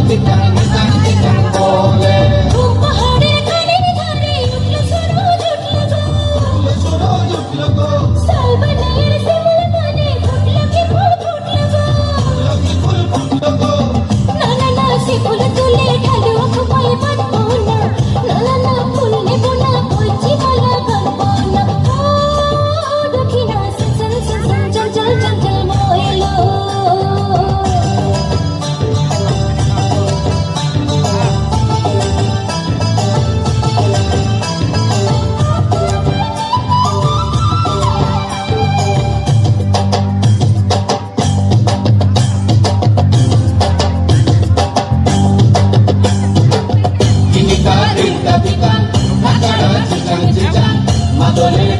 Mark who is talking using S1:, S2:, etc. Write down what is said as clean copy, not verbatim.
S1: chicken chicken chicken বলে
S2: পাহাড়ের ধারে ধারে উঠলো সরোজ উঠলো গো সালবনের শিমুল বনে ফুটলো কি ফুল ফুটলো গো না না না সে ফুল তুলে ঢালো খোপায় বাঁধবো না না না না ফুল নেবো না বলছি মালা গানবো না ও দক্ষিণা সন সন সন চল চল চল চল মোয়েলো
S1: চিকা চিকা চিকা নাচড়া চিকান চিকান মাদলের